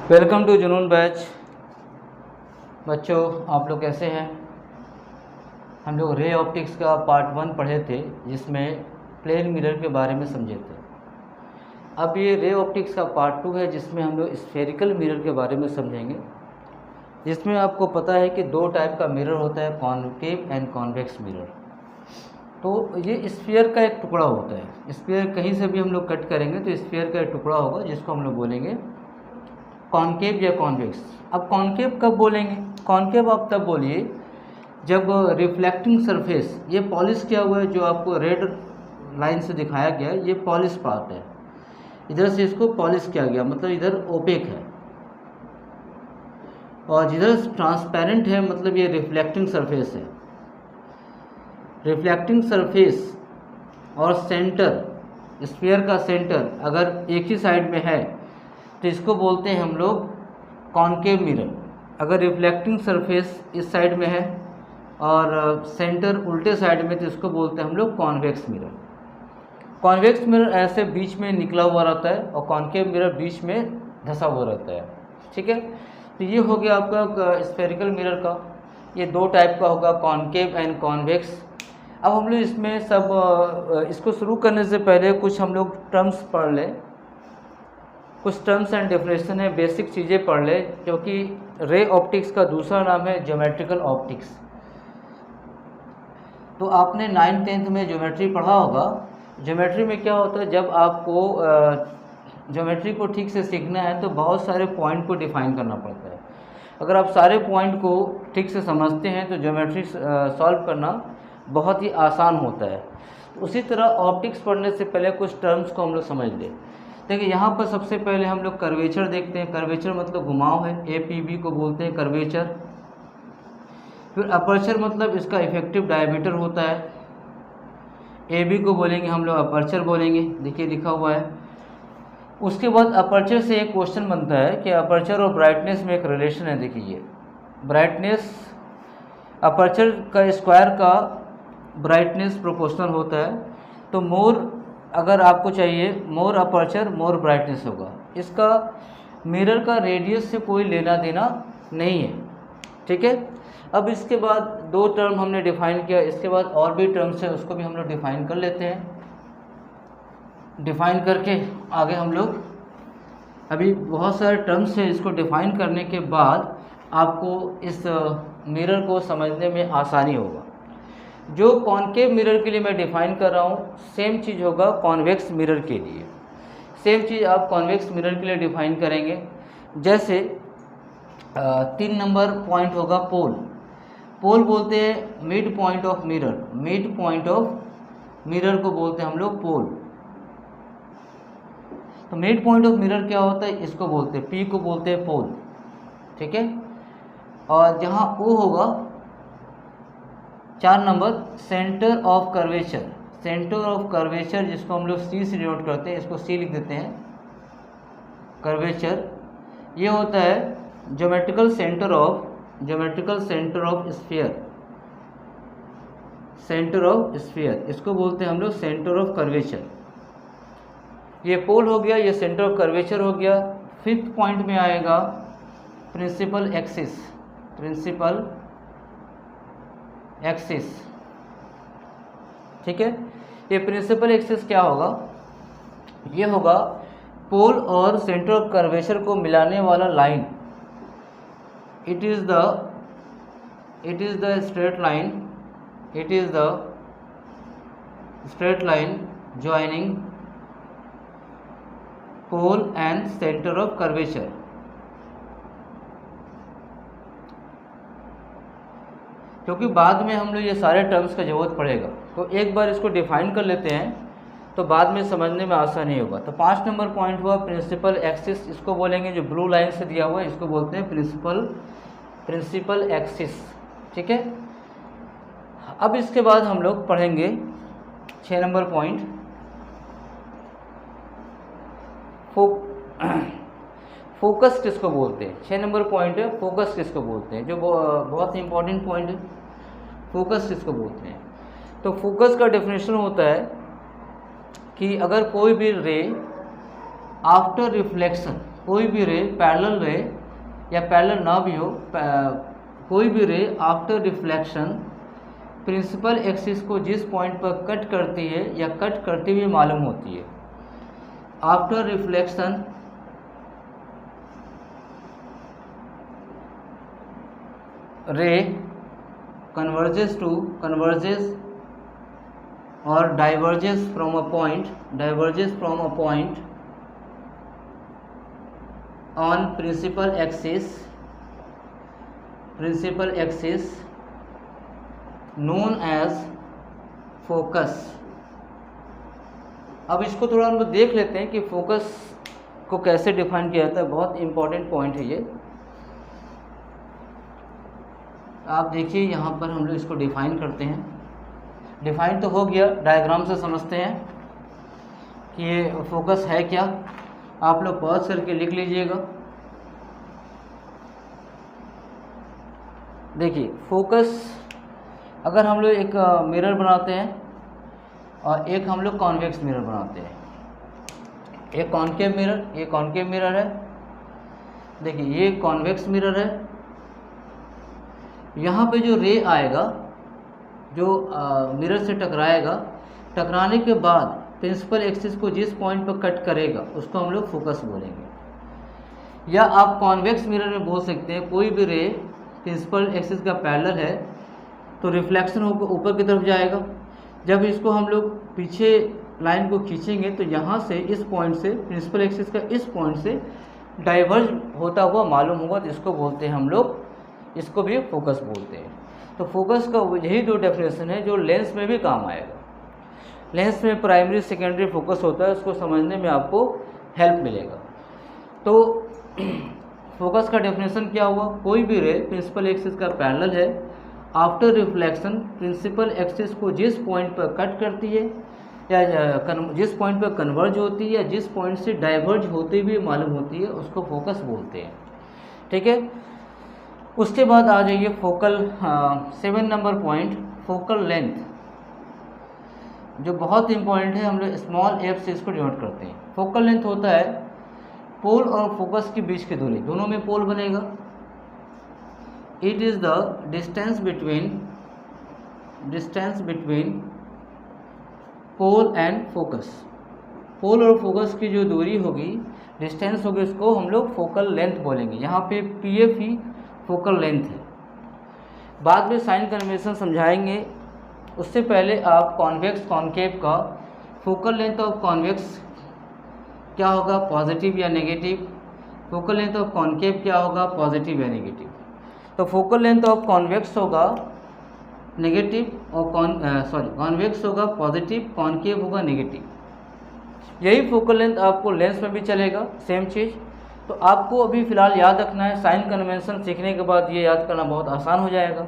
Welcome to जुनून batch. बच्चों, आप लोग कैसे हैं? हम लोग रे ऑप्टिक्स का पार्ट 1 पढ़े थे, जिसमें प्लेन मिरर के बारे में समझे थे। अब ये रे ऑप्टिक्स का पार्ट 2 है, जिसमें हम लोग स्फेरिकल मिरर के बारे में समझेंगे। जिसमें आपको पता है कि दो टाइप का मिरर होता है, कॉन्केव एंड कॉन्वेक्स मिरर। तो ये स्फीयर का एक टुकड़ा होता है। स्फीयर कहीं से भी हम लोग कट करेंगे तो स्फीयर का एक टुकड़ा होगा, जिसको हम लोग बोलेंगे कॉन्केव या कॉन्वेक्स। अब कॉन्केव कब बोलेंगे? कॉन्केव आप तब बोलिए जब रिफ्लेक्टिंग सरफेस, ये पॉलिश किया हुआ है, जो आपको रेड लाइन से दिखाया गया है, ये पॉलिश पार्ट है। इधर से इसको पॉलिश किया गया, मतलब इधर ओपेक है, और जिधर ट्रांसपेरेंट है मतलब ये रिफ्लेक्टिंग सरफेस है। रिफ्लेक्टिंग सरफेस और सेंटर, स्फीयर का सेंटर अगर एक ही साइड में है तो इसको बोलते हैं हम लोग कॉन्केव मिरर। अगर रिफ्लेक्टिंग सरफेस इस साइड में है और सेंटर उल्टे साइड में, तो इसको बोलते हैं हम लोग कॉन्वेक्स मिरर। कॉन्वेक्स मिरर ऐसे बीच में निकला हुआ रहता है और कॉन्केव मिरर बीच में धंसा हुआ रहता है। ठीक है, तो ये हो गया आपका स्फेरिकल मिरर का। ये दो टाइप का होगा, कॉन्केव एंड कॉन्वेक्स। अब हम लोग इसमें सब इसको शुरू करने से पहले कुछ हम लोग टर्म्स पढ़ लें, कुछ टर्म्स एंड डेफिनेशन है, बेसिक चीज़ें पढ़ ले, क्योंकि रे ऑप्टिक्स का दूसरा नाम है ज्योमेट्रिकल ऑप्टिक्स। तो आपने 9th-10th में ज्योमेट्री पढ़ा होगा। ज्योमेट्री में क्या होता है, जब आपको ज्योमेट्री को ठीक से सीखना है तो बहुत सारे पॉइंट को डिफाइन करना पड़ता है। अगर आप सारे पॉइंट को ठीक से समझते हैं तो ज्योमेट्री सॉल्व करना बहुत ही आसान होता है। उसी तरह ऑप्टिक्स पढ़ने से पहले कुछ टर्म्स को हम लोग समझ लें। देखिए, यहाँ पर सबसे पहले हम लोग कर्वेचर देखते हैं। कर्वेचर मतलब घुमाव है, APB को बोलते हैं कर्वेचर। फिर अपर्चर मतलब इसका इफेक्टिव डायमीटर होता है, AB को बोलेंगे हम लोग अपर्चर बोलेंगे, देखिए लिखा हुआ है। उसके बाद अपर्चर से एक क्वेश्चन बनता है कि अपर्चर और ब्राइटनेस में एक रिलेशन है। देखिए, ब्राइटनेस, अपर्चर का स्क्वायर का ब्राइटनेस प्रोपोर्शनल होता है। तो मोर अगर आपको चाहिए, मोर अपर्चर मोर ब्राइटनेस होगा। इसका मिरर का रेडियस से कोई लेना देना नहीं है। ठीक है, अब इसके बाद दो टर्म हमने डिफाइन किया, इसके बाद और भी टर्म्स है, उसको भी हम लोग डिफाइन कर लेते हैं। डिफाइन करके आगे हम लोग, अभी बहुत सारे टर्म्स है, इसको डिफाइन करने के बाद आपको इस मिरर को समझने में आसानी होगा। जो कॉन्केव मिरर के लिए मैं डिफाइन कर रहा हूँ, सेम चीज़ होगा कॉन्वेक्स मिरर के लिए। सेम चीज़ आप कॉन्वेक्स मिरर के लिए डिफाइन करेंगे। जैसे 3 नंबर पॉइंट होगा पोल। पोल बोलते हैं mid point of mirror. Mid point of mirror को बोलते हैं हम लोग पोल। तो मिड पॉइंट ऑफ मिरर क्या होता है, इसको बोलते हैं, P को बोलते हैं पोल। ठीक है, और जहाँ O होगा 4 number centre of curvature. Centre of curvature जिसको हम लोग C से डिनोट करते हैं, इसको C लिख देते हैं, कर्वेचर। ये होता है geometrical centre of sphere. Centre of sphere, इसको बोलते हैं हम लोग सेंटर ऑफ कर्वेचर। ये पोल हो गया, ये सेंटर ऑफ कर्वेचर हो गया। 5th पॉइंट में आएगा प्रिंसिपल एक्सिस। प्रिंसिपल एक्सिस, ठीक है। ये प्रिंसिपल एक्सिस क्या होगा, ये होगा पोल और सेंटर ऑफ कर्वेचर को मिलाने वाला line. It is the straight line joining pole and centre of curvature. क्योंकि बाद में हम लोग ये सारे टर्म्स का ज़रूरत पड़ेगा, तो एक बार इसको डिफाइन कर लेते हैं तो बाद में समझने में आसानी होगा। तो 5 नंबर पॉइंट हुआ प्रिंसिपल एक्सिस, इसको बोलेंगे, जो ब्लू लाइन से दिया हुआ है इसको बोलते हैं प्रिंसिपल एक्सिस। ठीक है, अब इसके बाद हम लोग पढ़ेंगे 6 नंबर पॉइंट फोकस किसको बोलते हैं। 6 नंबर पॉइंट है फोकस किसको बोलते हैं, जो बहुत ही इंपॉर्टेंट पॉइंट है। फोकस किसको बोलते हैं, तो फोकस का डेफिनेशन होता है कि अगर कोई भी रे आफ्टर रिफ्लेक्शन कोई भी रे पैरेलल रे या पैरेलल ना भी हो, कोई भी रे आफ्टर रिफ्लेक्शन प्रिंसिपल एक्सिस को जिस पॉइंट पर कट करती है या कट करती हुई मालूम होती है। आफ्टर रिफ्लेक्शन रे converges or diverges from a point on principal axis known as focus। अब इसको थोड़ा हम लोग देख लेते हैं कि फोकस को कैसे डिफाइन किया जाता है। बहुत इंपॉर्टेंट पॉइंट है ये। आप देखिए यहाँ पर हम लोग इसको डिफाइन करते हैं। डिफाइन तो हो गया, डायग्राम से समझते हैं कि ये फोकस है क्या। आप लोग पॉज करके लिख लीजिएगा। देखिए फोकस, अगर हम लोग एक मिरर बनाते हैं और एक हम लोग कॉन्वेक्स मिरर बनाते हैं, एक कॉन्केव मिरर है। देखिए ये कॉन्वेक्स मिरर है। यहाँ पे जो रे आएगा, जो मिरर से टकराएगा, टकराने के बाद प्रिंसिपल एक्सिस को जिस पॉइंट पर कट करेगा उसको हम लोग फोकस बोलेंगे। या आप कॉन्वेक्स मिरर में बोल सकते हैं, कोई भी रे प्रिंसिपल एक्सिस का पैरेलल है तो रिफ्लेक्शन होकर ऊपर की तरफ जाएगा। जब इसको हम लोग पीछे लाइन को खींचेंगे तो यहाँ से इस पॉइंट से, प्रिंसिपल एक्सिस का इस पॉइंट से डाइवर्ज होता हुआ मालूम होगा, तो इसको बोलते हैं हम लोग, इसको भी फोकस बोलते हैं। तो फोकस का यही दो डेफिनेशन है जो लेंस में भी काम आएगा। लेंस में प्राइमरी सेकेंडरी फोकस होता है, उसको समझने में आपको हेल्प मिलेगा। तो फोकस का डेफिनेशन क्या हुआ? कोई भी रे प्रिंसिपल एक्सिस का पैरेलल है, आफ्टर रिफ्लेक्शन प्रिंसिपल एक्सिस को जिस पॉइंट पर कट करती है या जिस पॉइंट पर कन्वर्ज होती है या जिस पॉइंट से डाइवर्ज होती हुई मालूम होती है उसको फोकस बोलते हैं। ठीक है। उसके बाद आ जाइए focal 7 number point, focal length, जो बहुत इंपॉर्टेंट है। हम लोग स्मॉल एफ से इसको डिनोट करते हैं। फोकल लेंथ होता है पोल और फोकस के बीच की दूरी, दोनों में पोल बनेगा। It is the distance between pole and focus. Pole और फोकस की जो दूरी होगी, डिस्टेंस होगी, उसको हम लोग फोकल लेंथ बोलेंगे। यहाँ पे PF ही फोकल लेंथ है। बाद में साइन कन्वेंशन समझाएंगे, उससे पहले आप कॉन्वेक्स कॉन्केव का फोकल लेंथ ऑफ कॉन्वेक्स क्या होगा, पॉजिटिव या negative. Focal length of concave क्या होगा, पॉजिटिव या नेगेटिव। तो फोकल लेंथ ऑफ कॉन्वेक्स होगा नेगेटिव और कॉन्वेक्स होगा पॉजिटिव, कॉन्केव होगा नेगेटिव। यही फोकल लेंथ आपको लेंस में भी चलेगा, सेम चीज़। तो आपको अभी फ़िलहाल याद रखना है, साइन कन्वेंशन सीखने के बाद ये याद करना बहुत आसान हो जाएगा।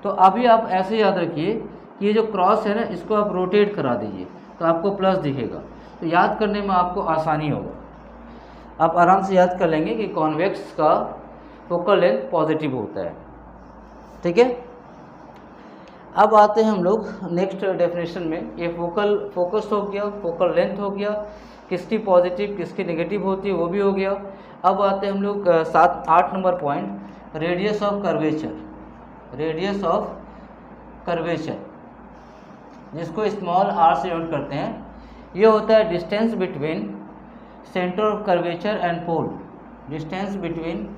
तो अभी आप ऐसे याद रखिए कि ये जो क्रॉस है ना, इसको आप रोटेट करा दीजिए तो आपको प्लस दिखेगा, तो याद करने में आपको आसानी होगा। आप आराम से याद कर लेंगे कि कॉन्वेक्स का फोकल लेंथ पॉजिटिव होता है। ठीक है। अब आते हैं हम लोग नेक्स्ट डेफिनेशन में। ये फोकस हो गया, फोकल लेंथ हो गया, किसकी पॉजिटिव किसकी नेगेटिव होती है वो भी हो गया। अब आते हैं हम लोग 8 number point, radius of curvature. Radius of curvature, जिसको स्मॉल r से नोट करते हैं। ये होता है distance between centre of curvature and pole. Distance between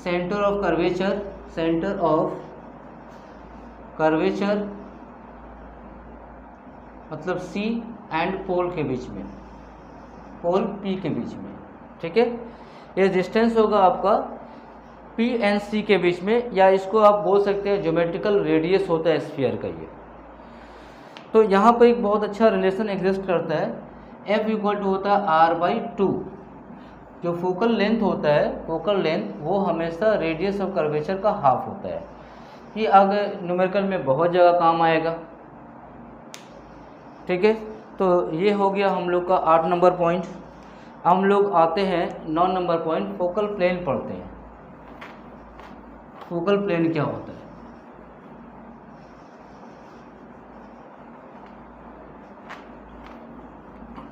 centre of curvature मतलब C एंड पोल के बीच में, पोल P के बीच में। ठीक है। ये डिस्टेंस होगा आपका P एंड C के बीच में, या इसको आप बोल सकते हैं ज्योमेट्रिकल रेडियस होता है स्फीयर का ये। तो यहाँ पर एक बहुत अच्छा रिलेशन एग्जिस्ट करता है, F इक्वल टू होता है R/2। जो फोकल लेंथ होता है, फोकल लेंथ वो हमेशा रेडियस ऑफ कर्वेचर का हाफ होता है। ये आगे न्यूमेरिकल में बहुत जगह काम आएगा। ठीक है। तो ये हो गया हम लोग का 8 नंबर पॉइंट। हम लोग आते हैं 9 नंबर पॉइंट, फोकल प्लेन पढ़ते हैं। फोकल प्लेन क्या होता है?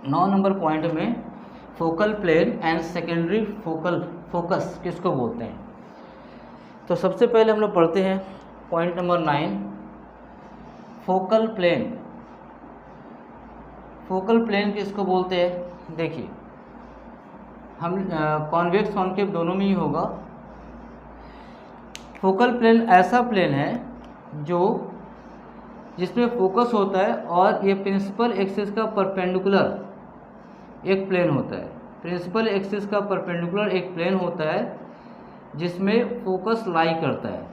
नौ नंबर पॉइंट में focal plane and secondary focus किसको बोलते हैं? तो सबसे पहले हम लोग पढ़ते हैं point number 9, focal plane. Focal plane किसको बोलते हैं? देखिए, हम कॉन्वेक्स कॉन्केव दोनों में ही होगा। फोकल प्लेन ऐसा प्लेन है जिसमें फोकस होता है और ये प्रिंसिपल एक्सिस का परपेंडिकुलर एक प्लेन होता है। प्रिंसिपल एक्सिस का परपेंडिकुलर एक प्लेन होता है जिसमें फोकस लाई करता है।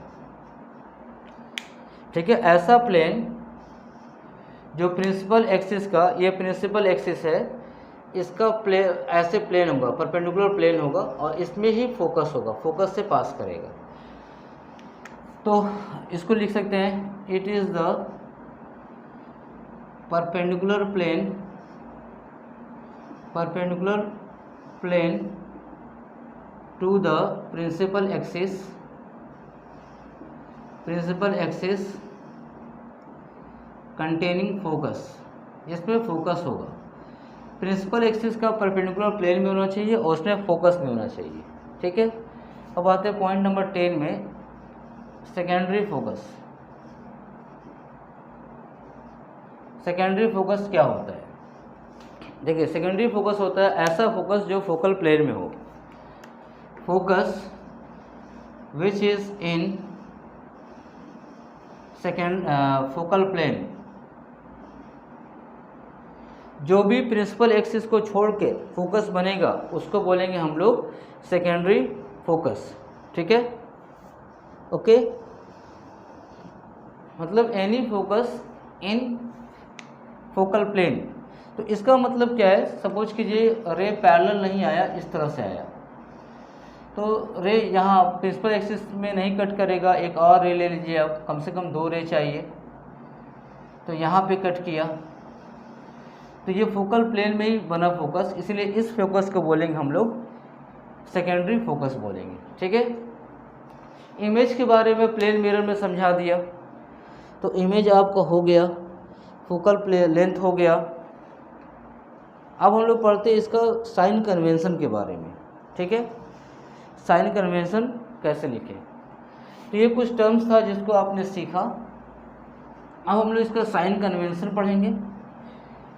ठीक है, ऐसा प्लेन जो प्रिंसिपल एक्सिस का, ये प्रिंसिपल एक्सिस है, इसका ऐसे प्लेन होगा, परपेंडिकुलर प्लेन होगा और इसमें ही फोकस होगा, फोकस से पास करेगा। तो इसको लिख सकते हैं, it is the perpendicular plane to the principal axis containing focus. इसमें फोकस होगा, प्रिंसिपल एक्सिस का परपेंडिकुलर प्लेन में होना चाहिए और उसमें फोकस में होना चाहिए। ठीक है, अब आते हैं पॉइंट नंबर 10 में, सेकेंडरी फोकस। सेकेंडरी फोकस क्या होता है? देखिए, सेकेंडरी फोकस होता है ऐसा फोकस जो फोकल प्लेन में हो, focus which is in focal plane. जो भी प्रिंसिपल एक्सिस को छोड़ के फोकस बनेगा उसको बोलेंगे हम लोग सेकेंडरी फोकस। ठीक है, ओके, मतलब any focus in focal plane. तो इसका मतलब क्या है? सपोज कीजिए रे पैरेलल नहीं आया, इस तरह से आया, तो रे यहाँ प्रिंसिपल एक्सिस में नहीं कट करेगा, एक और रे ले लीजिए आप, कम से कम 2 रे चाहिए, तो यहाँ पे कट किया, तो ये फोकल प्लेन में ही बना फोकस, इसलिए इस फोकस को बोलेंगे हम लोग सेकेंडरी फोकस बोलेंगे। ठीक है, इमेज के बारे में प्लेन मिरर में समझा दिया, तो इमेज आपका हो गया, फोकल लेंथ हो गया। अब हम लोग पढ़ते हैं इसका साइन कन्वेंशन के बारे में। ठीक है, साइन कन्वेंशन कैसे लिखें? तो ये कुछ टर्म्स था जिसको आपने सीखा। अब हम लोग इसका साइन कन्वेंशन पढ़ेंगे,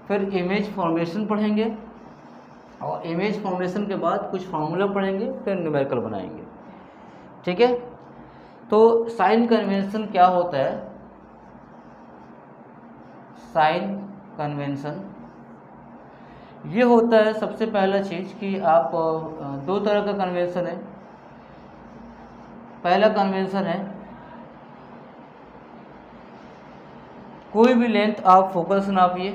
फिर इमेज फॉर्मेशन पढ़ेंगे और इमेज फॉर्मेशन के बाद कुछ फार्मूला पढ़ेंगे, फिर न्यूमेरिकल बनाएंगे। ठीक है, तो साइन कन्वेंशन क्या होता है? साइन कन्वेंशन ये होता है, सबसे पहला चीज़ कि आप 2 तरह का कन्वेंशन है। पहला कन्वेंशन है कोई भी लेंथ आप फोकस से नापिए।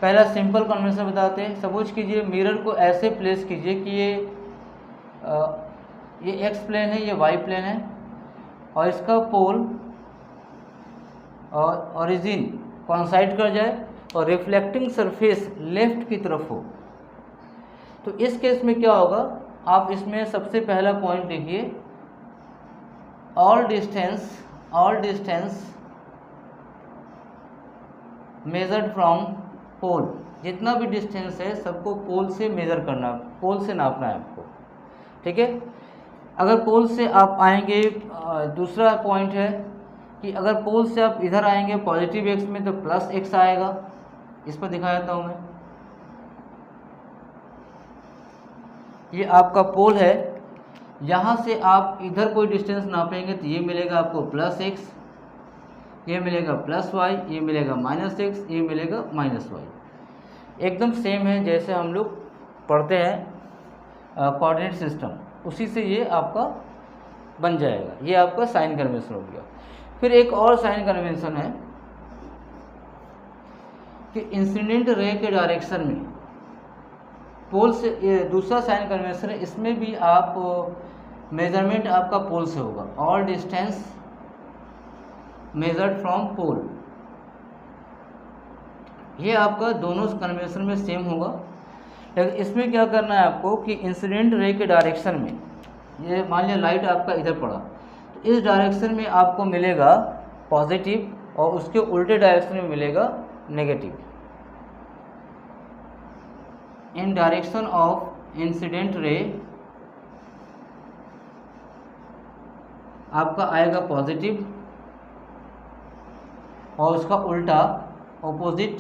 पहला सिंपल कन्वेंशन बताते हैं। सपोज कीजिए मिरर को ऐसे प्लेस कीजिए कि ये एक्स प्लेन है, ये वाई प्लेन है और इसका पोल और ओरिजिन कॉन्साइड कर जाए और रिफ्लेक्टिंग सरफेस लेफ्ट की तरफ हो। तो इस केस में क्या होगा? आप इसमें सबसे पहला पॉइंट देखिए, all distance measured from pole. जितना भी डिस्टेंस है सबको पोल से मेज़र करना, पोल से नापना है आपको। ठीक है, अगर पोल से आप आएंगे, दूसरा पॉइंट है कि अगर पोल से आप इधर आएंगे पॉजिटिव एक्स में तो प्लस एक्स आएगा। इस पर दिखा देता हूँ मैं, ये आपका पोल है, यहाँ से आप इधर कोई डिस्टेंस नापेंगे तो ये मिलेगा आपको प्लस एक्स, ये मिलेगा प्लस वाई, ये मिलेगा माइनस एक्स, ये मिलेगा माइनस वाई। एकदम सेम है जैसे हम लोग पढ़ते हैं कोऑर्डिनेट सिस्टम, उसी से ये आपका बन जाएगा। ये आपका साइन कन्वेंशन हो गया। फिर एक और साइन कन्वेंशन है कि इंसिडेंट रे के डायरेक्शन में पोल से, ये दूसरा साइन कन्वेंशन है, इसमें भी आप मेजरमेंट आपका पोल से होगा। All distance measured from pole, ये आपका दोनों कन्वेंशन में सेम होगा। लेकिन इसमें क्या करना है आपको कि इंसिडेंट रे के डायरेक्शन में, ये मान लिया लाइट आपका इधर पड़ा, तो इस डायरेक्शन में आपको मिलेगा पॉजिटिव और उसके उल्टे डायरेक्शन में मिलेगा negative. In direction of incident ray आपका आएगा पॉजिटिव, और उसका उल्टा ऑपोजिट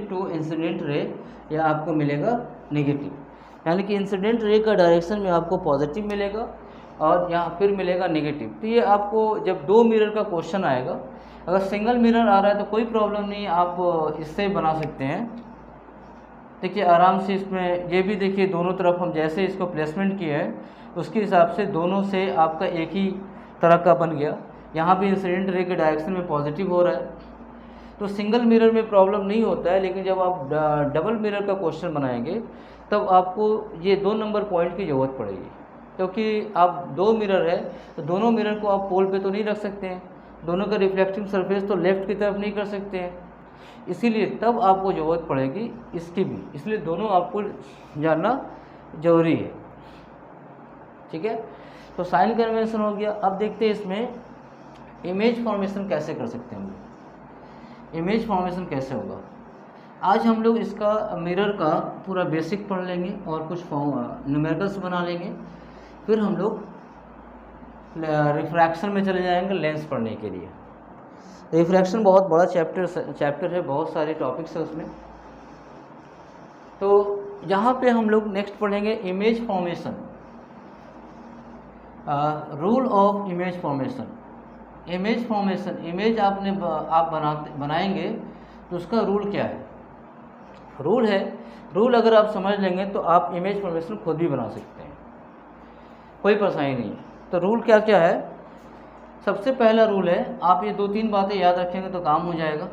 टू इंसिडेंट रे या आपको मिलेगा नेगेटिव। यानी कि इंसिडेंट रे का डायरेक्शन में आपको पॉजिटिव मिलेगा और यहाँ फिर मिलेगा नेगेटिव। तो ये आपको जब 2 मिरर का क्वेश्चन आएगा, अगर सिंगल मिरर आ रहा है तो कोई प्रॉब्लम नहीं, आप इससे बना सकते हैं। देखिए आराम से इसमें ये भी देखिए दोनों तरफ हम जैसे इसको प्लेसमेंट किए हैं उसके हिसाब से दोनों से आपका एक ही तरह का बन गया। यहाँ भी इंसिडेंट रे के डायरेक्शन में पॉजिटिव हो रहा है, तो सिंगल मिरर में प्रॉब्लम नहीं होता है। लेकिन जब आप डबल मिरर का क्वेश्चन बनाएंगे तब आपको ये 2 नंबर पॉइंट की ज़रूरत पड़ेगी, क्योंकि आप 2 मिरर है तो दोनों मिरर को आप पोल पे तो नहीं रख सकते हैं, दोनों का रिफ्लेक्टिंग सरफेस तो लेफ़्ट की तरफ नहीं कर सकते हैं, इसीलिए तब आपको ज़रूरत पड़ेगी इसकी भी। इसलिए दोनों आपको जानना ज़रूरी है। ठीक है, तो साइन कन्वेंशन हो गया। अब देखते हैं इसमें इमेज फॉर्मेशन कैसे कर सकते हैं हम लोग। इमेज फॉर्मेशन कैसे होगा, आज हम लोग इसका मिरर का पूरा बेसिक पढ़ लेंगे और कुछ न्यूमेरिकल्स बना लेंगे, फिर हम लोग रिफ्रैक्शन में चले जाएंगे लेंस पढ़ने के लिए। रिफ्रैक्शन बहुत बड़ा चैप्टर है, बहुत सारे टॉपिक्स है उसमें। तो यहाँ पे हम लोग नेक्स्ट पढ़ेंगे image formation, rule of image formation. Image formation, image आप बनाएंगे तो उसका रूल क्या है। रूल अगर आप समझ लेंगे तो आप इमेज फॉर्मेशन खुद भी बना सकते हैं, कोई परेशानी नहीं है। तो रूल क्या क्या है, सबसे पहला रूल है, आप ये 2-3 बातें याद रखेंगे तो काम हो जाएगा।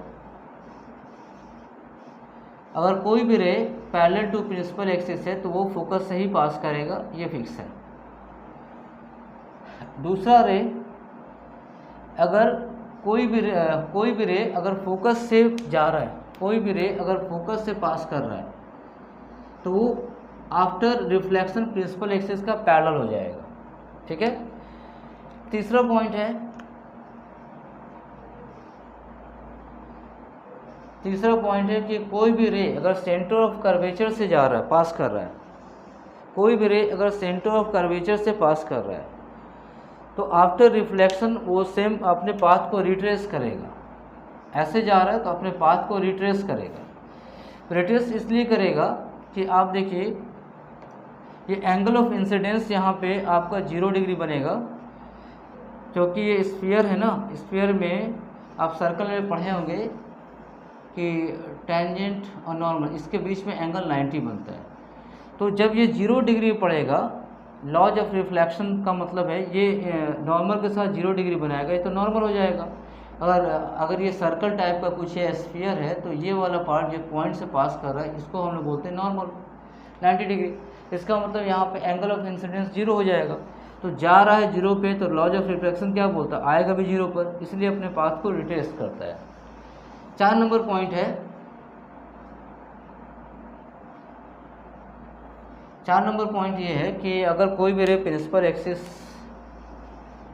अगर कोई भी ray parallel to principal axis है तो वो फोकस से ही पास करेगा, ये फिक्स है। दूसरा रे, अगर कोई भी रे अगर फोकस से जा रहा है, कोई भी रे अगर फोकस से पास कर रहा है तो वो आफ्टर रिफ्लेक्शन प्रिंसिपल एक्सिस का पैरेलल हो जाएगा। ठीक है, तीसरा पॉइंट है कि कोई भी रे अगर सेंटर ऑफ कर्वेचर से जा रहा है, पास कर रहा है, कोई भी रे अगर सेंटर ऑफ कर्वेचर से पास कर रहा है तो आफ्टर रिफ्लेक्शन वो सेम अपने पाथ को रिट्रेस करेगा। ऐसे जा रहा है तो अपने पाथ को रिट्रेस करेगा। रिट्रेस इसलिए करेगा कि आप देखिए ये एंगल ऑफ इंसिडेंस यहाँ पे आपका 0 डिग्री बनेगा, क्योंकि ये स्फीयर है ना, स्फीयर में आप सर्कल में पढ़े होंगे कि टेंजेंट और नॉर्मल इसके बीच में एंगल 90 बनता है। तो जब ये 0 डिग्री पड़ेगा, लॉज ऑफ रिफ्लेक्शन का मतलब है ये नॉर्मल के साथ 0 डिग्री बनाएगा, ये तो नॉर्मल हो जाएगा। अगर ये सर्कल टाइप का कुछ है, स्फीयर है, तो ये वाला पार्ट जो पॉइंट से पास कर रहा है इसको हम लोग बोलते हैं नॉर्मल 90 डिग्री। इसका मतलब यहाँ पे एंगल ऑफ इंसिडेंस 0 हो जाएगा। तो जा रहा है 0 पे तो लॉज ऑफ रिफ्लेक्शन क्या बोलता है, आएगा भी 0 पर, इसलिए अपने पाथ को रिट्रेस करता है। 4 नंबर पॉइंट है, 4 नंबर पॉइंट ये है कि अगर कोई भी रे प्रिंसिपल एक्सिस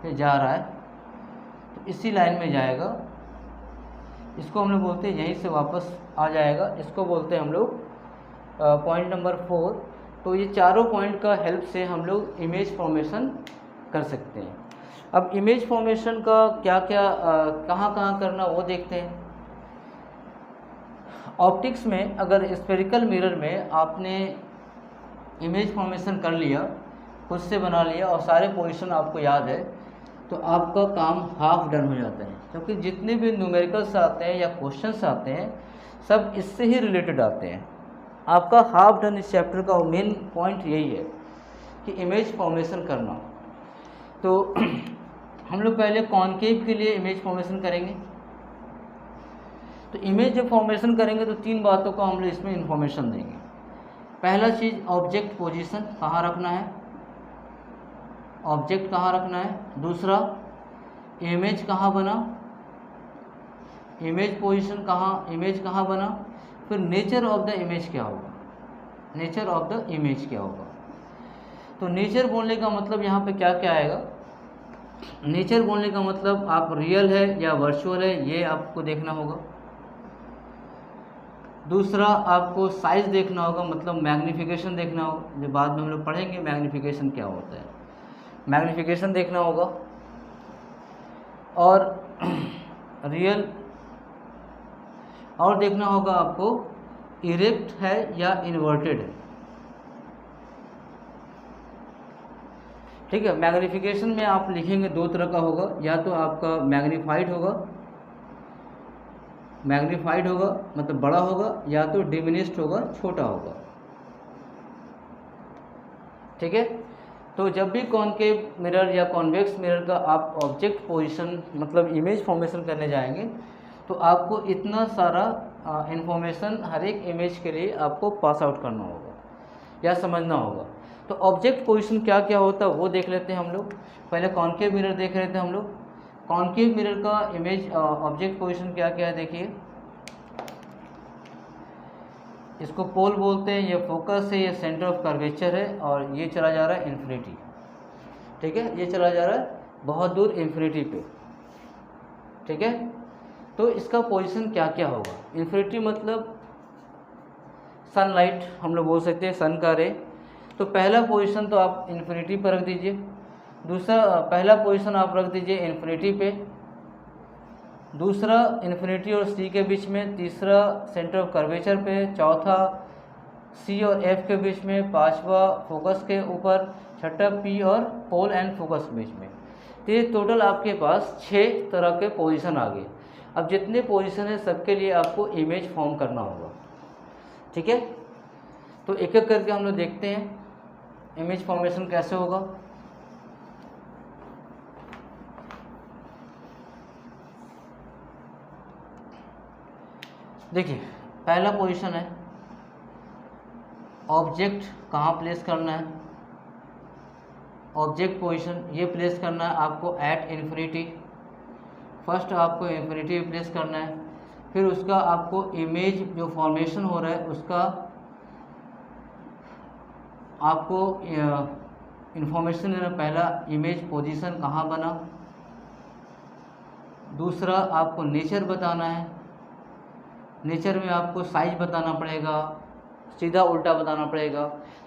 से जा रहा है तो इसी लाइन में जाएगा, इसको हम लोग बोलते हैं यहीं से वापस आ जाएगा, इसको बोलते हैं हम लोग पॉइंट नंबर 4। तो ये चारों पॉइंट का हेल्प से हम लोग इमेज फॉर्मेशन कर सकते हैं। अब इमेज फॉर्मेशन का क्या क्या कहाँ करना वो देखते हैं। ऑप्टिक्स में अगर स्फेरिकल मिरर में आपने इमेज फॉर्मेशन कर लिया, खुद से बना लिया और सारे पोजीशन आपको याद है, तो आपका काम हाफ डन हो जाता है। क्योंकि जितने भी न्यूमेरिकल्स आते हैं या क्वेश्चंस आते हैं सब इससे ही रिलेटेड आते हैं। आपका हाफ डन इस चैप्टर का मेन पॉइंट यही है कि इमेज फॉर्मेशन करना। तो हम लोग पहले कॉनकेव के लिए इमेज फॉर्मेशन करेंगे। तो इमेज जब फॉर्मेशन करेंगे तो 3 बातों का हम लोग इसमें इंफॉर्मेशन देंगे। पहला चीज़ ऑब्जेक्ट पोजीशन कहाँ रखना है, ऑब्जेक्ट कहाँ रखना है। दूसरा इमेज कहाँ बना, इमेज पोजीशन कहाँ, इमेज कहाँ बना। फिर नेचर ऑफ द इमेज क्या होगा, नेचर ऑफ द इमेज क्या होगा। तो नेचर बोलने का मतलब यहाँ पे क्या क्या आएगा। नेचर बोलने का मतलब आप रियल है या वर्चुअल है ये आपको देखना होगा। दूसरा आपको साइज़ देखना होगा, मतलब मैग्नीफिकेशन देखना होगा, जो बाद में हम लोग पढ़ेंगे मैग्नीफिकेशन क्या होता है, मैग्नीफिकेशन देखना होगा। और रियल और देखना होगा आपको इरेक्ट है या इन्वर्टेड है। ठीक है, मैग्नीफिकेशन में आप लिखेंगे दो तरह का होगा, या तो आपका मैग्नीफाइड होगा मतलब बड़ा होगा, या तो डिमिनिश्ड होगा, छोटा होगा। ठीक है, तो जब भी कॉनकेव मिरर या कॉन्वेक्स मिरर का आप ऑब्जेक्ट पोजीशन मतलब इमेज फॉर्मेशन करने जाएंगे तो आपको इतना सारा इन्फॉर्मेशन हर एक इमेज के लिए आपको पास आउट करना होगा या समझना होगा। तो ऑब्जेक्ट पोजीशन क्या क्या होता है वो देख लेते हैं हम लोग। पहले कॉनकेव मिरर देख रहे थे हम लोग। कॉनकेव मिरर का इमेज ऑब्जेक्ट पोजीशन क्या क्या है देखिए। इसको पोल बोलते हैं, ये फोकस है, ये सेंटर ऑफ कर्वेचर है, और ये चला जा रहा है इन्फिनिटी। ठीक है, ये चला जा रहा है बहुत दूर इन्फिनिटी पे। ठीक है, तो इसका पोजीशन क्या क्या होगा। इन्फिनिटी मतलब सनलाइट हम लोग बोल सकते हैं, सन का रे। तो पहला पोजीशन तो आप इन्फिनिटी पर रख दीजिए, दूसरा पहला पोजीशन आप रख दीजिए इन्फिनिटी पे, दूसरा इन्फिनिटी और सी के बीच में, तीसरा सेंटर ऑफ कर्वेचर पे, चौथा सी और एफ के बीच में, पांचवा फोकस के ऊपर, छठा पी और पोल एंड फोकस के बीच में। तो ये टोटल आपके पास 6 तरह के पोजीशन आ गए। अब जितने पोजीशन है सबके लिए आपको इमेज फॉर्म करना होगा। ठीक है, तो एक एक करके हम लोग देखते हैं इमेज फॉर्मेशन कैसे होगा। देखिए, पहला पोजीशन है ऑब्जेक्ट कहाँ प्लेस करना है। ऑब्जेक्ट पोजीशन ये प्लेस करना है आपको एट इन्फिनिटी। फर्स्ट आपको इन्फिनिटी प्लेस करना है, फिर उसका आपको इमेज जो फॉर्मेशन हो रहा है उसका आपको इंफॉर्मेशन देना। पहला इमेज पोजीशन कहाँ बना, दूसरा आपको नेचर बताना है। नेचर में आपको साइज बताना पड़ेगा, सीधा उल्टा बताना पड़ेगा।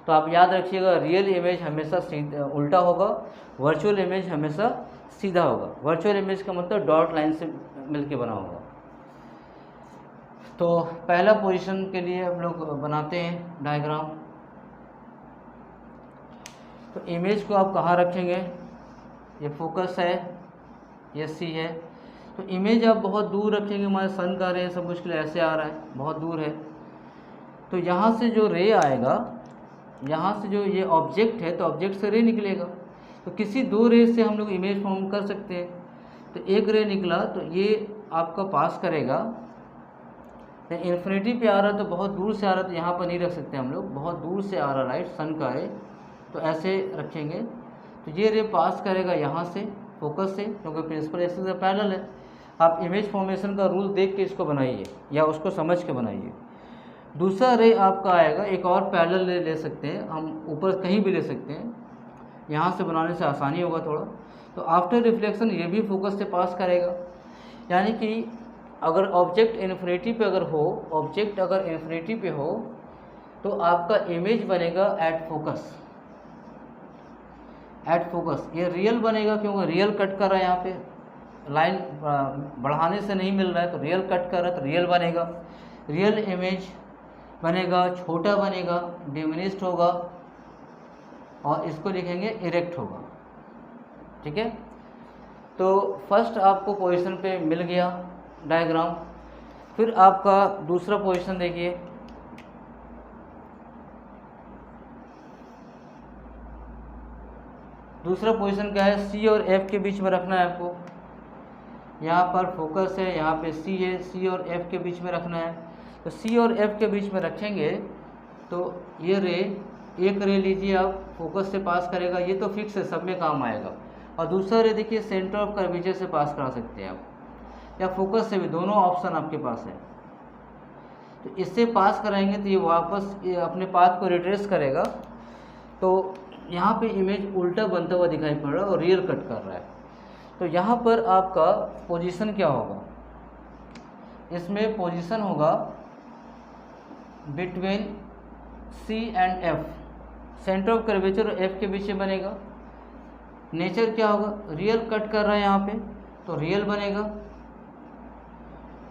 तो आप याद रखिएगा, रियल इमेज हमेशा उल्टा होगा, वर्चुअल इमेज हमेशा सीधा होगा। वर्चुअल इमेज का मतलब डॉट लाइन से मिलके बना होगा। तो पहला पोजीशन के लिए हम लोग बनाते हैं डायग्राम। तो इमेज को आप कहाँ रखेंगे, ये फोकस है, ये सी है। तो इमेज आप बहुत दूर रखेंगे, हमारे सन का रे सब मुश्किल ऐसे आ रहा है, बहुत दूर है। तो यहाँ से जो रे आएगा, यहाँ से जो ये ऑब्जेक्ट है तो ऑब्जेक्ट से रे निकलेगा। तो किसी दो रे से हम लोग इमेज फॉर्म कर सकते हैं। तो एक रे निकला तो ये आपका पास करेगा, इन्फिनिटी पे आ रहा है तो बहुत दूर से आ रहा है, तो यहाँ पर नहीं रख सकते हम लोग, बहुत दूर से आ रहा राइट सन का रे, तो ऐसे रखेंगे। तो ये रे पास करेगा यहाँ से फोकस से, क्योंकि प्रिंसिपल एक्सिस से पैरेलल है। आप इमेज फॉर्मेशन का रूल देख के इसको बनाइए या उसको समझ के बनाइए। दूसरा रे आपका आएगा, एक और पैरेलल रे ले सकते हैं हम, ऊपर कहीं भी ले सकते हैं, यहाँ से बनाने से आसानी होगा थोड़ा। तो आफ्टर रिफ्लेक्शन ये भी फोकस से पास करेगा। यानी कि अगर ऑब्जेक्ट इन्फिनिटी पे अगर हो, ऑब्जेक्ट अगर इन्फिनिटी पे हो तो आपका इमेज बनेगा एट फोकस। एट फोकस ये रियल बनेगा, क्योंकि रियल कट कर रहा है, यहाँ पे लाइन बढ़ाने से नहीं मिल रहा है, तो रियल कट कर रहा है तो रियल बनेगा। रियल इमेज बनेगा, छोटा बनेगा, डिमिनिश्ड होगा, और इसको लिखेंगे इरेक्ट होगा। ठीक है, तो फर्स्ट आपको पोजीशन पे मिल गया डायग्राम। फिर आपका दूसरा पोजीशन देखिए। दूसरा पोजीशन क्या है, सी और एफ के बीच में रखना है आपको। यहाँ पर फोकस है, यहाँ पे सी है, सी और एफ के बीच में रखना है। तो सी और एफ के बीच में रखेंगे तो ये रे, एक रे लीजिए आप, फोकस से पास करेगा, ये तो फिक्स है, सब में काम आएगा। और दूसरा रे देखिए सेंटर ऑफ कर्वेचर से पास करा सकते हैं आप, या फोकस से भी, दोनों ऑप्शन आपके पास है। तो इससे पास कराएंगे तो ये वापस ये अपने पाथ को रिट्रेस करेगा। तो यहाँ पे इमेज उल्टा बनता हुआ दिखाई पड़ रहा है और रियल कट कर रहा है। तो यहाँ पर आपका पोजीशन क्या होगा, इसमें पोजीशन होगा between C and F, centre of curvature और एफ के बीच में बनेगा। नेचर क्या होगा, रियल कट कर रहा है यहाँ पे तो रियल बनेगा।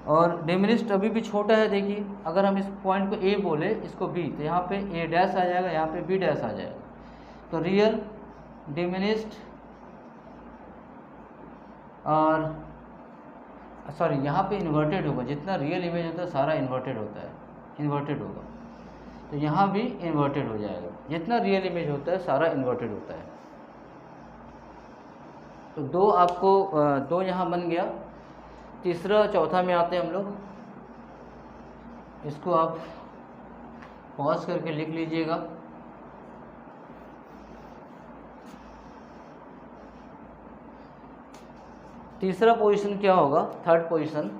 और डिमिनिश्ड अभी भी छोटा है, देखिए अगर हम इस पॉइंट को ए बोले इसको बी, तो यहाँ पे ए डैश आ जाएगा, यहाँ पे बी डैश आ जाएगा, तो रियल डिमिनिश्ड और सॉरी यहाँ पे इन्वर्टेड होगा, जितना रियल इमेज होता है सारा इन्वर्टेड होता है, इन्वर्टेड होगा, तो यहाँ भी इन्वर्टेड हो जाएगा, जितना रियल इमेज होता है सारा इन्वर्टेड होता है। तो दो आपको दो यहाँ बन गया। तीसरा चौथा में आते हैं हम लोग, इसको आप पॉज करके लिख लीजिएगा। तीसरा पोजीशन क्या होगा, थर्ड पोजीशन,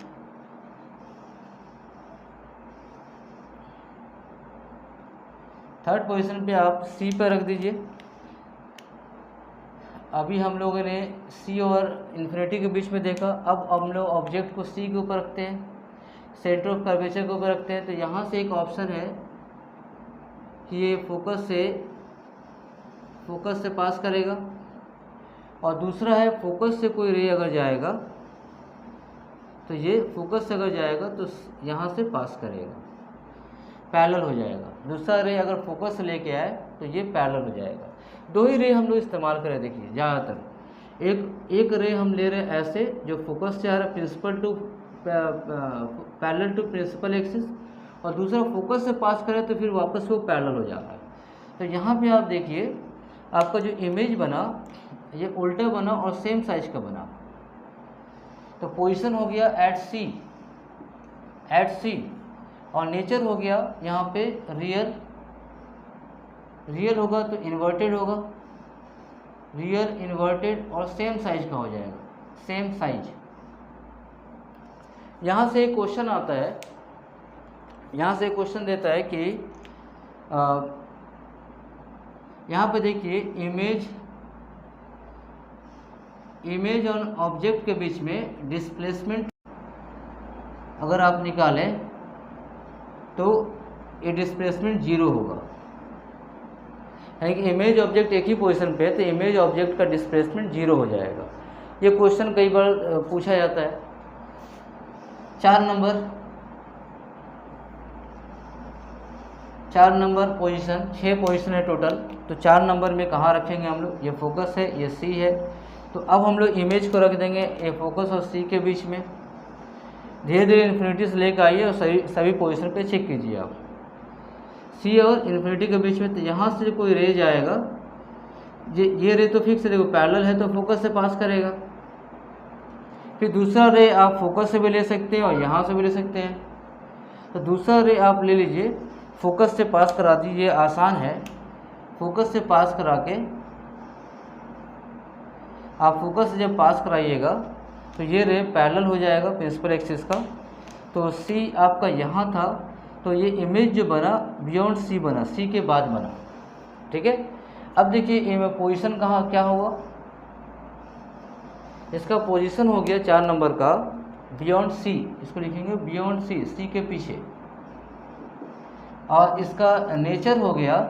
थर्ड पोजीशन पे आप सी पर रख दीजिए। अभी हम लोगों ने सी और इन्फिनिटी के बीच में देखा, अब हम लोग ऑब्जेक्ट को सी के ऊपर रखते हैं, सेंटर ऑफ कर्वेचर के ऊपर रखते हैं, तो यहाँ से एक ऑप्शन है कि ये फोकस से पास करेगा, और दूसरा है फोकस से कोई रे अगर जाएगा तो ये फोकस से अगर जाएगा तो यहाँ से पास करेगा, पैरेलल हो जाएगा। दूसरा रे अगर फोकस से लेके आए तो ये पैरेलल हो जाएगा। दो ही रे हम लोग इस्तेमाल करें, देखिए ज़्यादातर एक रे हम ले रहे हैं ऐसे जो फोकस से आ रहा है principal to parallel to principal axis, और दूसरा फोकस से पास करें तो फिर वापस वो पैरेलल हो जाता है। तो यहाँ पे आप देखिए आपका जो इमेज बना ये उल्टा बना और सेम साइज का बना। तो पोजीशन हो गया एट सी, और नेचर हो गया यहाँ पे रियल होगा तो इन्वर्टेड होगा, रियल इन्वर्टेड और सेम साइज का हो जाएगा, सेम साइज। यहाँ से एक क्वेश्चन आता है, यहाँ से एक क्वेश्चन देता है कि यहाँ पे देखिए इमेज और ऑब्जेक्ट के बीच में डिस्प्लेसमेंट अगर आप निकालें तो ये डिस्प्लेसमेंट 0 होगा, यानी कि इमेज ऑब्जेक्ट एक ही पोजीशन पे है तो इमेज ऑब्जेक्ट का डिस्प्लेसमेंट 0 हो जाएगा। ये क्वेश्चन कई बार पूछा जाता है। 4 नंबर पोजीशन, 6 पोजीशन है टोटल, तो 4 नंबर में कहाँ रखेंगे हम लोग, ये फोकस है, ये सी है, तो अब हम लोग इमेज को रख देंगे ये फोकस और सी के बीच में। धीरे धीरे इन्फिनिटी से लेकर आइए और सभी पोजीशन पे चेक कीजिए आप, सी और इन्फिनिटी के बीच में। तो यहाँ से जो कोई रे जाएगा, ये रे तो फिक्स है, देखो पैरेलल है तो फोकस से पास करेगा। फिर दूसरा रे आप फोकस से भी ले सकते हैं और यहाँ से भी ले सकते हैं। तो दूसरा रे आप ले लीजिए, फोकस से पास करा दीजिए, आसान है। फोकस से पास करा के आप फोकस से जब पास कराइएगा तो ये रे पैरेलल हो जाएगा प्रिंसिपल एक्सिस का। तो सी आपका यहाँ था, तो ये इमेज जो बना बियॉन्ड सी बना, सी के बाद बना, ठीक है। अब देखिए पोजीशन कहाँ क्या हुआ, इसका पोजीशन हो गया 4 नंबर का बियॉन्ड सी, इसको लिखेंगे बियॉन्ड सी, सी के पीछे। और इसका नेचर हो गया,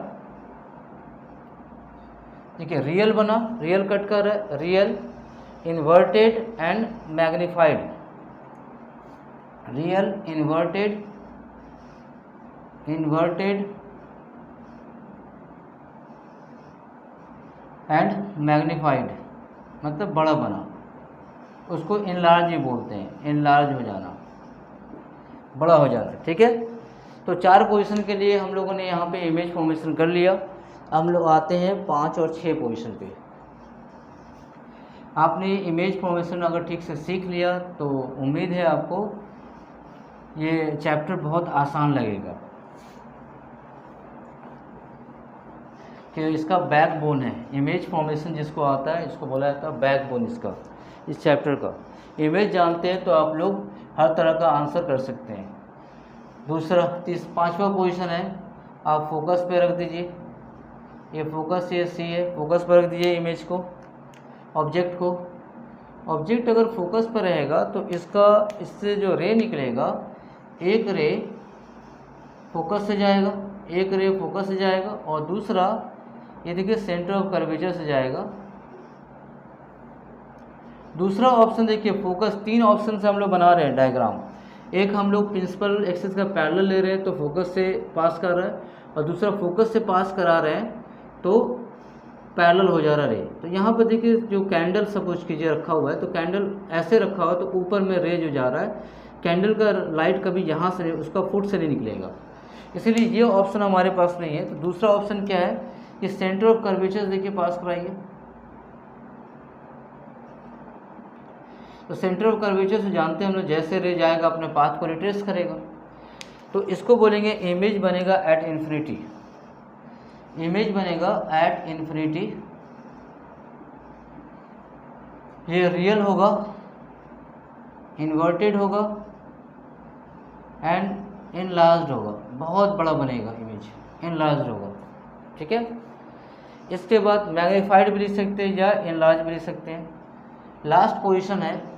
ठीक है, रियल बना, रियल कट कर रहा है, real inverted and magnified, real inverted and magnified मतलब बड़ा बना, उसको इनलार्ज भी बोलते हैं, इनलार्ज हो जाना, बड़ा हो जाना, ठीक है। तो 4 पोजीशन के लिए हम लोगों ने यहाँ पे इमेज फॉर्मेशन कर लिया। हम लोग आते हैं 5 और 6 पोजीशन पे। आपने इमेज फॉर्मेशन अगर ठीक से सीख लिया तो उम्मीद है आपको ये चैप्टर बहुत आसान लगेगा, कि इसका बैकबोन है इमेज फॉर्मेशन, जिसको आता है इसको बोला जाता है बैकबोन इसका, इस चैप्टर का। इमेज जानते हैं तो आप लोग हर तरह का आंसर कर सकते हैं। दूसरा 5वां पोजीशन है, आप फोकस पे रख दीजिए, ये फोकस ये सी है, फोकस पर रख दीजिए इमेज को, ऑब्जेक्ट को। ऑब्जेक्ट अगर फोकस पर रहेगा तो इससे जो रे निकलेगा, एक रे फोकस से जाएगा, एक रे फोकस से जाएगा, और दूसरा ये देखिए सेंटर ऑफ कर्वेचर से जाएगा। दूसरा ऑप्शन देखिए फोकस, 3 ऑप्शन से हम लोग बना रहे हैं डायग्राम। एक हम लोग प्रिंसिपल एक्सिस का पैरेलल ले रहे हैं तो फोकस से पास कर रहा है, और दूसरा फोकस से पास करा रहे हैं तो पैरेलल हो जा रहा रे। तो यहाँ पर देखिए जो कैंडल सपोज कीजिए रखा हुआ है, तो कैंडल ऐसे रखा हुआ है तो ऊपर में रे जो जा रहा है, कैंडल का लाइट कभी यहाँ से उसका फुट से नहीं निकलेगा, इसीलिए ये ऑप्शन हमारे पास नहीं है। तो दूसरा ऑप्शन क्या है कि सेंटर ऑफ कर्वेचर देखिए पास कराइए। तो सेंटर ऑफ कर्वेचर से जानते हैं हम लोग, जैसे रे जाएगा अपने पाथ को रिट्रेस करेगा। तो इसको बोलेंगे इमेज बनेगा एट इन्फिनिटी, इमेज बनेगा एट इन्फिनिटी। ये रियल होगा, इन्वर्टेड होगा एंड इनलार्ज्ड होगा, बहुत बड़ा बनेगा इमेज, इनलार्ज्ड होगा, ठीक है। इसके बाद मैग्नीफाइड भी लिख सकते हैं या इनलार्ज भी लिख सकते हैं। लास्ट पोजीशन है,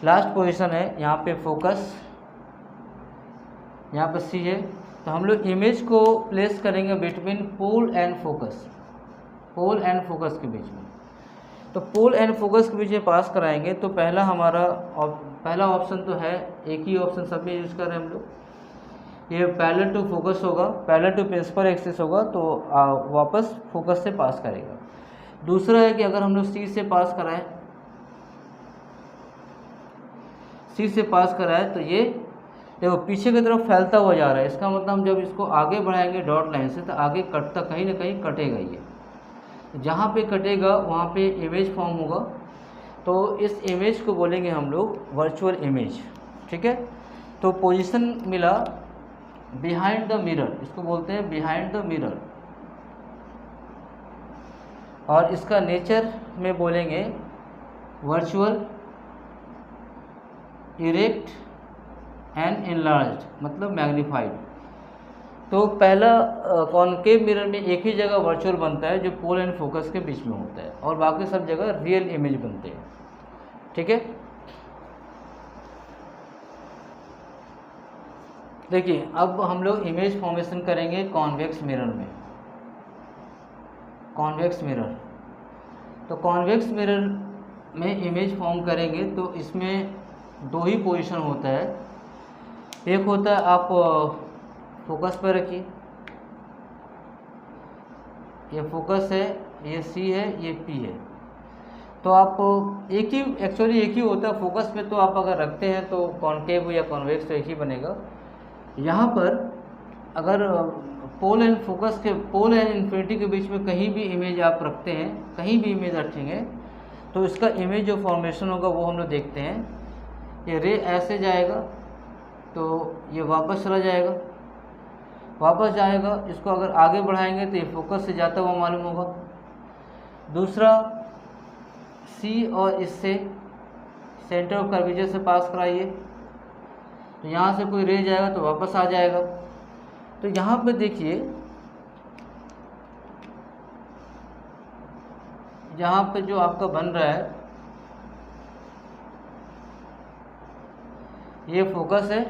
लास्ट पोजीशन है यहाँ पे फोकस, यहाँ पे सी है। तो हम लोग इमेज को प्लेस करेंगे between pole and focus, pole and focus के बीच में। तो पोल एंड फोकस के बीच में पास कराएंगे तो पहला हमारा पहला ऑप्शन तो है, एक ही ऑप्शन सब में यूज़ कर रहे हैं हम लोग। ये पैरेलल टू फोकस होगा, पैरेलल टू प्रिंसिपल एक्सिस होगा तो वापस फोकस से पास करेगा। दूसरा है कि अगर हम लोग सी से पास कराएं, सी से पास कराएं तो ये देखो पीछे की तरफ फैलता हुआ जा रहा है, इसका मतलब हम जब इसको आगे बढ़ाएंगे डॉट लाइन से तो आगे कटता कहीं ना कहीं कटेगा, ये जहाँ पे कटेगा वहाँ पे इमेज फॉर्म होगा। तो इस इमेज को बोलेंगे हम लोग वर्चुअल इमेज, ठीक है। तो पोजीशन मिला बिहाइंड द मिरर, इसको बोलते हैं बिहाइंड द मिरर, और इसका नेचर में बोलेंगे वर्चुअल, इरेक्ट एंड इनलार्ज्ड, मतलब मैग्नीफाइड। तो पहला कॉनकेव मिरर में एक ही जगह वर्चुअल बनता है जो पोल एंड फोकस के बीच में होता है, और बाकी सब जगह रियल इमेज बनते हैं, ठीक है। देखिए अब हम लोग इमेज फॉर्मेशन करेंगे कॉन्वेक्स मिरर में, कॉन्वेक्स मिरर। तो कॉन्वेक्स मिरर में इमेज फॉर्म करेंगे तो इसमें 2 ही पोजीशन होता है। एक होता है आप फोकस पर रखिए, ये फोकस है, ये सी है, ये पी है। तो आप एक ही एक्चुअली एक ही होता है फोकस पे, तो आप अगर रखते हैं तो कॉन्केव या कॉन्वेक्स तो एक ही बनेगा। यहाँ पर अगर पोल एंड फोकस के, पोल एंड इन्फिनिटी के बीच में कहीं भी इमेज आप रखते हैं, कहीं भी इमेज रखेंगे तो इसका इमेज जो फॉर्मेशन होगा वो हम लोग देखते हैं। ये रे ऐसे जाएगा तो ये वापस चला जाएगा, वापस जाएगा, इसको अगर आगे बढ़ाएंगे तो ये फोकस से जाता हुआ मालूम होगा। दूसरा सी और इससे सेंटर ऑफ कर्वेचर से पास कराइए, तो यहाँ से कोई रे जाएगा तो वापस आ जाएगा। तो यहाँ पे देखिए, यहाँ पे जो आपका बन रहा है ये फोकस है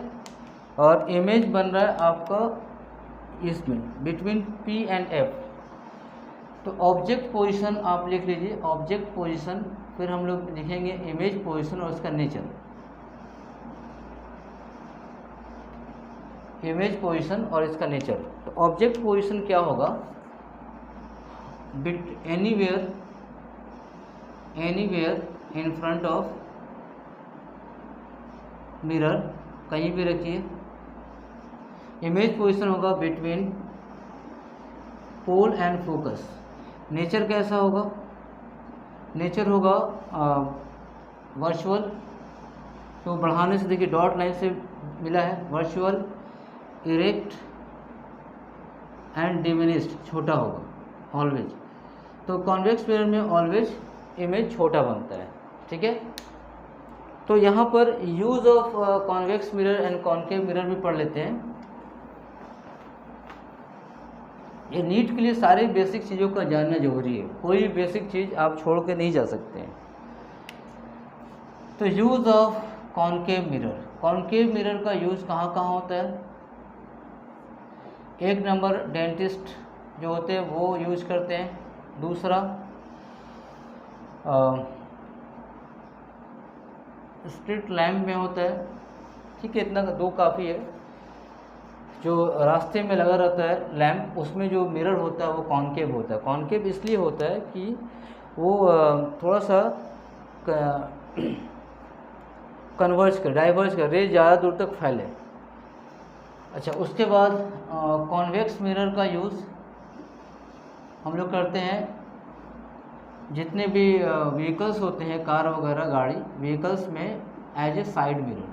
और इमेज बन रहा है आपका इसमें बिटवीन P एंड F। तो ऑब्जेक्ट पोजीशन आप लिख लीजिए, ऑब्जेक्ट पोजीशन, फिर हम लोग लिखेंगे इमेज पोजीशन और उसका नेचर। इमेज पोजीशन और इसका नेचर। तो ऑब्जेक्ट पोजीशन क्या होगा, but anywhere in front of mirror, कहीं भी रखिए। इमेज पोजीशन होगा between pole and focus. Nature कैसा होगा, नेचर होगा वर्चुअल, तो बढ़ाने से देखिए डॉट लाइन से मिला है, वर्चुअल, इरेक्ट एंड डिमिनिश्ड, छोटा होगा ऑलवेज। तो कॉन्वेक्स मिरर में ऑलवेज इमेज छोटा बनता है, ठीक है। तो यहाँ पर use of convex mirror and concave mirror भी पढ़ लेते हैं। ये नीट के लिए सारे बेसिक चीज़ों का जानना जरूरी है, कोई भी बेसिक चीज़ आप छोड़ के नहीं जा सकते हैं। तो use of concave mirror. Concave mirror का यूज़ कहाँ कहाँ होता है? एक नंबर डेंटिस्ट जो होते हैं वो यूज करते हैं। दूसरा स्ट्रीट लैम्प में होता है। ठीक है, इतना दो काफ़ी है। जो रास्ते में लगा रहता है लैम्प, उसमें जो मिरर होता है वो कॉनकेव होता है। कॉनकेव इसलिए होता है कि वो थोड़ा सा डाइवर्ज कर रे ज़्यादा दूर तक फैले। अच्छा, उसके बाद कॉन्वेक्स मिरर का यूज़ हम लोग करते हैं जितने भी व्हीकल्स होते हैं, कार वगैरह गाड़ी व्हीकल्स में, एज ए साइड मिरर।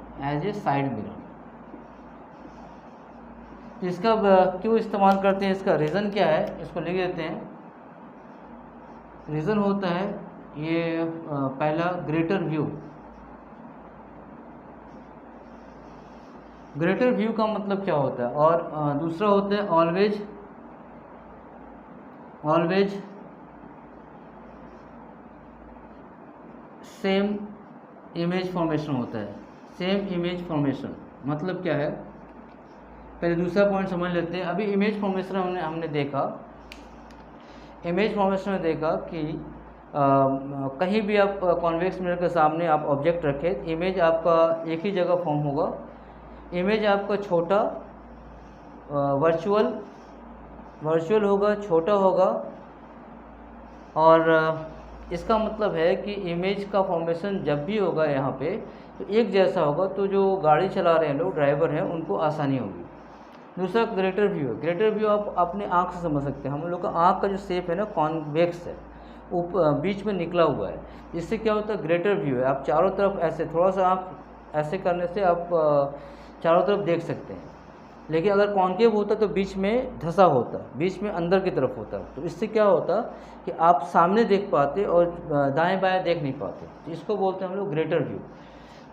इसका क्यों इस्तेमाल करते हैं, इसका रीज़न क्या है, इसको लिख देते हैं। रीज़न होता है ये पहला ग्रेटर व्यू का मतलब क्या होता है, और दूसरा होता है ऑलवेज सेम इमेज फॉर्मेशन होता है। सेम इमेज फॉर्मेशन मतलब क्या है, पहले दूसरा पॉइंट समझ लेते हैं। अभी इमेज फॉर्मेशन हमने देखा, इमेज फॉर्मेशन में देखा कि कहीं भी आप कॉन्वेक्स मिरर के सामने आप ऑब्जेक्ट रखें, इमेज आपका एक ही जगह फॉर्म होगा। इमेज आपका छोटा वर्चुअल होगा, छोटा होगा, और इसका मतलब है कि इमेज का फॉर्मेशन जब भी होगा यहाँ पे तो एक जैसा होगा, तो जो गाड़ी चला रहे हैं लोग, ड्राइवर हैं, उनको आसानी होगी। दूसरा ग्रेटर व्यू है। ग्रेटर व्यू आप अपने आँख से समझ सकते हैं। हम लोग का आँख का जो शेप है ना कॉन्वेक्स है, बीच में निकला हुआ है। इससे क्या होता है, ग्रेटर व्यू है। आप चारों तरफ ऐसे थोड़ा सा आँख ऐसे करने से आप चारों तरफ देख सकते हैं। लेकिन अगर कॉन्केव होता तो बीच में धंसा होता, बीच में अंदर की तरफ होता, तो इससे क्या होता कि आप सामने देख पाते और दाएं बाएं देख नहीं पाते। तो इसको बोलते हैं हम लोग ग्रेटर व्यू।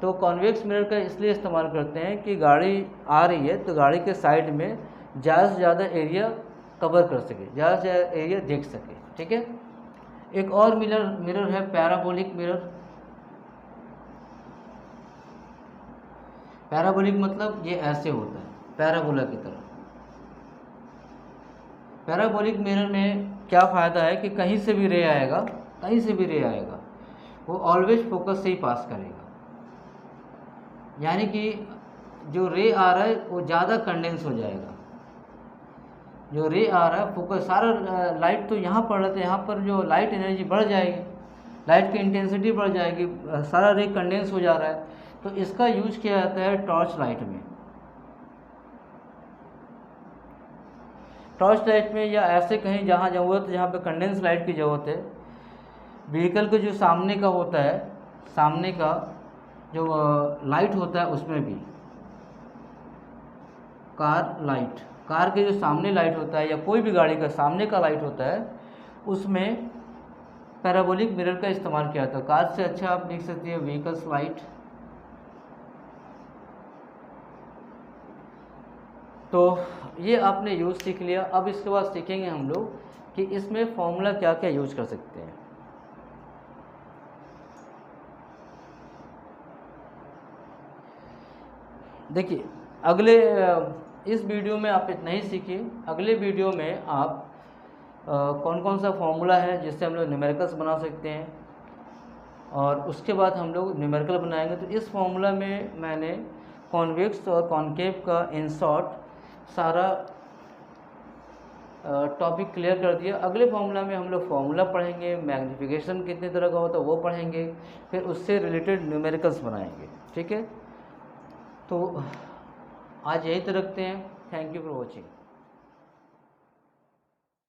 तो कॉन्वेक्स मिरर का इसलिए इस्तेमाल करते हैं कि गाड़ी आ रही है तो गाड़ी के साइड में ज़्यादा से ज़्यादा एरिया कवर कर सके, ज़्यादा से ज़्यादा एरिया देख सके। ठीक है, एक और मिरर है पैराबोलिक मिरर। पैराबोलिक मतलब ये ऐसे होता है, पैराबोला की तरह। पैराबोलिक मिरर में क्या फ़ायदा है कि कहीं से भी रे आएगा, वो ऑलवेज फोकस से ही पास करेगा। यानी कि जो रे आ रहा है वो ज़्यादा कंडेंस हो जाएगा। जो रे आ रहा है फोकस, सारा लाइट तो यहाँ पड़ रहा था, यहाँ पर जो लाइट एनर्जी बढ़ जाएगी, लाइट की इंटेंसिटी बढ़ जाएगी, सारा रे कंडेंस हो जा रहा है। तो इसका यूज किया जाता है टॉर्च लाइट में, या ऐसे कहीं जहाँ ज़रूरत, जहाँ पे कंडेंस लाइट की ज़रूरत है। व्हीकल के जो सामने का होता है, सामने का जो लाइट होता है उसमें भी, कार के जो सामने लाइट होता है, या कोई भी गाड़ी का सामने का लाइट होता है, उसमें पैराबोलिक मिरर का इस्तेमाल किया था। कार से अच्छा आप देख सकते हैं व्हीकल्स लाइट। तो ये आपने यूज़ सीख लिया। अब इसके बाद सीखेंगे हम लोग कि इसमें फॉर्मूला क्या क्या यूज कर सकते हैं। देखिए, इस वीडियो में आप इतना ही सीखिए। अगले वीडियो में आप कौन कौन सा फॉर्मूला है जिससे हम लोग न्यूमेरिकल्स बना सकते हैं, और उसके बाद हम लोग न्यूमेरिकल बनाएंगे। तो इस फॉर्मूला में मैंने कॉन्वेक्स और कॉन्केव का इन शॉर्ट सारा टॉपिक क्लियर कर दिया। अगले फॉर्मूला में हम लोग फॉर्मूला पढ़ेंगे, मैग्नीफिकेशन कितने तरह का होता है वो पढ़ेंगे, फिर उससे रिलेटेड न्यूमेरिकल्स बनाएंगे। ठीक है, तो आज यही तक रखते हैं। Thank you for watching.